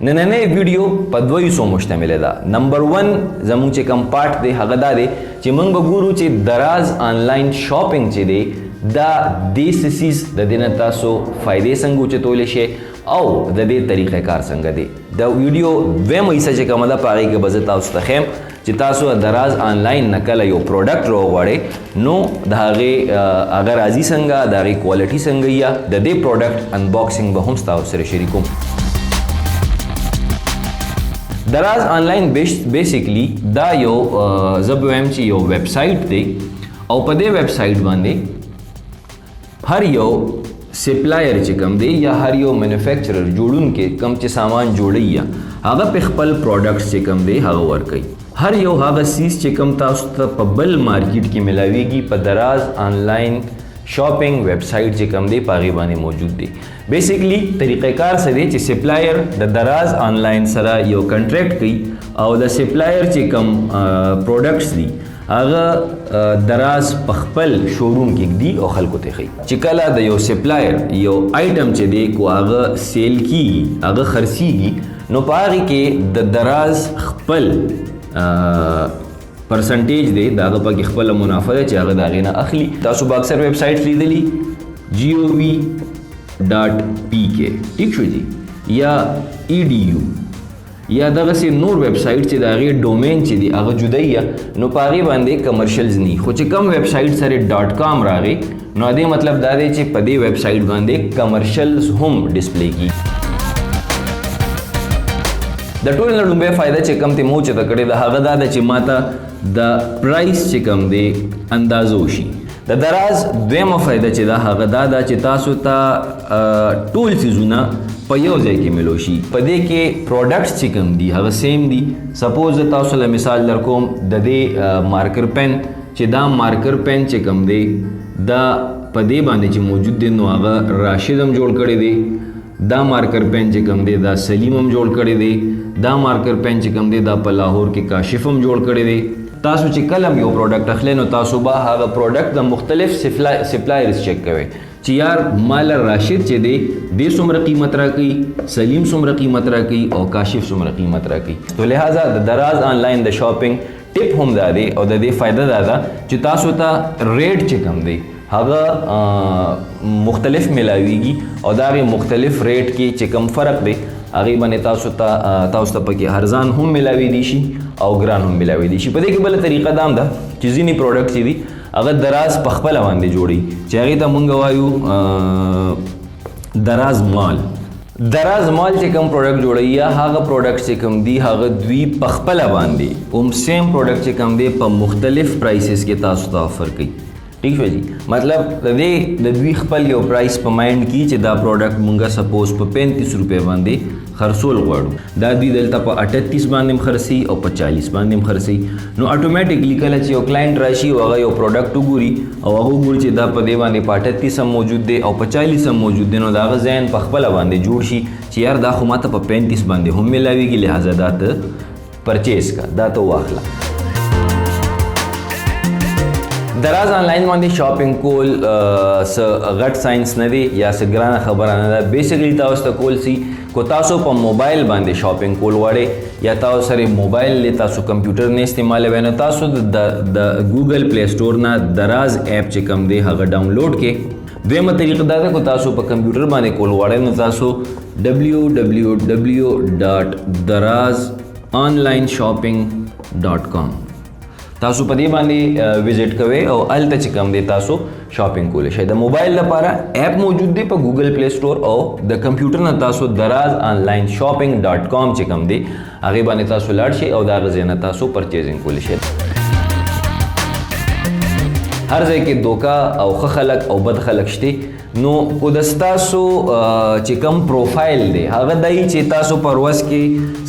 نننې ویډیو په دوه حصو مشتمل ده. نمبر 1 زموږ چې کوم پارت دی هغه دا دی چې موږ به ګورو چې دراز آنلاین شاپینګ چې دی دا د سیسیز د دې نه تاسو فائدې څنګه اوچتولی شئ او د دې طریقې کار څنګه دی. د ویډیو دویمه حصه چې کومه ده په هغې کې به زه تاسو ته ښیم چې تاسو دراز آنلاین نه کله یو پروډکټ راوغواړئ نو د هغې هغه راځي څنګه د هغې کوالټي څنګه یا د دې پروډکټ انباکسینګ به هم تاسو سره شریکوم. دراز آنلاین بیسیکلی دا یو زه به وایم چې یو ویب سایټ دی او په دې ویب سایټ باندې هر یو سپلایر چې کم دی یا هر یو مینوفیکچرر جوړونکی کم چې سامان جوړي یا هغه په خپل پروډکټس چې کم دی هغه ورکوي. هر یو هغه سیز چې کم تاسو ته په بل مارکیټ کې ملاویږي په دراز آنلاین شاپینګ ویب سایټ چې کم دی په هغې باندې موجود دی. بیسیکلی طریقه کار څه دی چې سپلایر د دراز آنلاین سره یو کنټریکټ کوي او د سپلایر چې کم پروډکټس دي هغه دراز په خپل شوروم کې ږدي او خلکو ته ښیي چې کله د یو سپلایر یو آیټم چې دی کو هغه سیل کیږي هغه خرڅیږي نو په هغې کې د دراز خپل پرسنټیج دی د هغه پکې خپله منافع ده چې هغه د هغې نه اخلي. تاسو به اکثر ویب سایټ لیدلي gov.pk ټیک شو جي یا edu یا دغسې نور ویب سایټ چې د هغې ډومین چې دی هغه جدایي نو په هغې باندې کمرشلز نی خو چې کم ویب سایټ سره .com راغی نو دې مطلب دا دی چې په دې ویب سایټ باندې کمرشلز هم ډسپلی کیږي. د ټول نه لومبی فایده چې کم ته مو چته کړې ده هغه دا ده چې ماته د پرایس چې کم دی اندازو شي. د دراز دویمه فایده چې ده هغه دا ده چې تاسو ته ټول څیزونه په یو ځای کې ملو شي. په دې کې پروډکټس چې کوم دي هغه سیم دي. سپوز تاسو له مثال در کوم د دې مارکر پین چې دا مارکر پین چې کوم دی دا په دې باندې چې موجود دی نو هغه راشد هم جوړ کړی دی. دا مارکر پین چې کوم دی دا سلیم هم جوړ کړی دی. دا مارکر پین چې کوم دی دا په لاهور کې کاشف هم جوړ کړی دی. تاسو چې کله یو پروډکټ اخلئ نو تاسو به هغه پروډکټ د مختلف سپلایرز چیک کوئ چې یار مال راشد چې دی دې څومره قیمت راکوي سلیم څومره قیمت راکوي او کاشف څومره قیمت راکوي. تو لہٰذا د دراز آنلاین د شاپینګ ټپ هم دا دی او د دې فایده دا ده چې تاسو ته ریټ چې کم دی هغه مختلف ملاویږي او دا غي مختلف ریټ کې چې کم فرق دی هغې باندې تاسو ته پکې ارزان هم ملاوي دي شي او ګران هم ملاوي دي شي. په دې کې بله طریقه دا هم ده چې ځینې پروډکټ چې دي هغه دراز په خپله باندې جوړي چې هغې ته مونږ وایو دراز مال. دراز مال چې کوم پروډکټ جوړوي یا هغه پروډکټ چې کوم دي هغه دوی په خپله باندې هم سیم پروډکټ چې کوم دی په مختلف پرایسز کې تاسو ته آفر کوي. ٹھیک شو جی مطلب د دوی خپل یو پرایس په مایند کی چې دا پروډکټ مونږه سپوز په 35 روپے باندې خرڅول غواړو دا دوی دلته په 38 باندې خرڅي او په 40 باندې خرڅي نو اتوماتیکلی کله چې یو کلاینټ راشي او هغه یو پروډکټ وګوري او هغه وګوري چې دا په دې باندې په 38 هم موجود دی او په 40 هم موجود دی نو دا هغه ذهن په خپل باندې جوړ شي چې یار دا خو ماته په 35 باندې هم ملاويږي لہذا دا ته پرچیز کا دا ته واخله. دراز آنلاین باندې شاپینګ کول څه غټ ساينس نه دی یا څه ګرانه خبره نه ده. بیسیکلی تاسو ته کول سي کو تاسو په موبایل باندې شاپینګ کول غواړئ یا تاسو سره موبایل له تاسو کمپیوټر نه استعمالوئ نو تاسو د ګوګل پلی سٹور نه دراز اپ چې کوم دی هغه ډاونلوډ کړئ. دویمه طریقه دا ده کو تاسو په کمپیوټر باندې کول غواړئ نو تاسو www.darazonlineshopping.com تاسو په دې باندې وزټ کوئ او هلته چې کوم دی تاسو شاپینګ کولی شئ. د موبایل لپاره اپ موجود دی په ګوګل پلی سٹور او د کمپیوټر نه تاسو darazonlineshopping.com چې کوم دی هغې باندې تاسو لاړ شئ او د هغه ځای نه تاسو پرچیزینګ کولی شئ. هر ځای کې دوکه او ښه خلک او بد خلک شته نو کو د ستاسو چې کوم پروفایل دی هغه دی چې تاسو په ورځ کې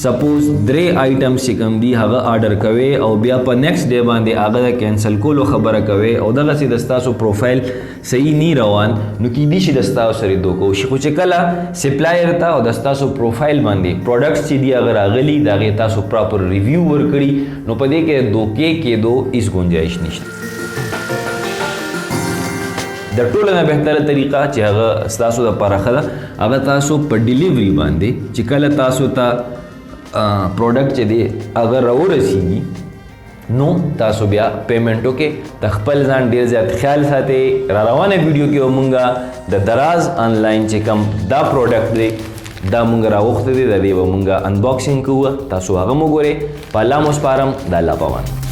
سپوز 3 آیټمز چې کوم دي هغه آرډر کوئ او بیا په نیکسټ ډے باندې هغه د کینسل کولو خبره کوئ او دغسې د ستاسو پروفایل صحیح نی روان نو کیدای شي د ستاسو سره دوکه وشي. خو چې کله سپلایر ته او د ستاسو پروفایل باندې پروډکټس چې دي هغه راغلي د هغې تاسو پراپر ریویو ورکړي نو په دې کې دوکې کېدو هیڅ ګنجایش نشته. د ټولو نه بهتره طریقه چې هغه ستاسو دپاره ښه ده هغه تاسو په ډیلیوري باندې چې کله تاسو ته پروډکټ چې دی هغه راورسیږي نو تاسو بیا پیمنټ وکړئ د خپل ځان ډېر زیات خیال ساتئ را روانه ویډیو کې به مونږ د دراز آنلاین چې کوم دا پروډکټ دی دا مونږ راوخته دی د دې به مونږ انباکسینګ کوو تاسو هغه مو ګورئ په الله مو سپارم د الله پامان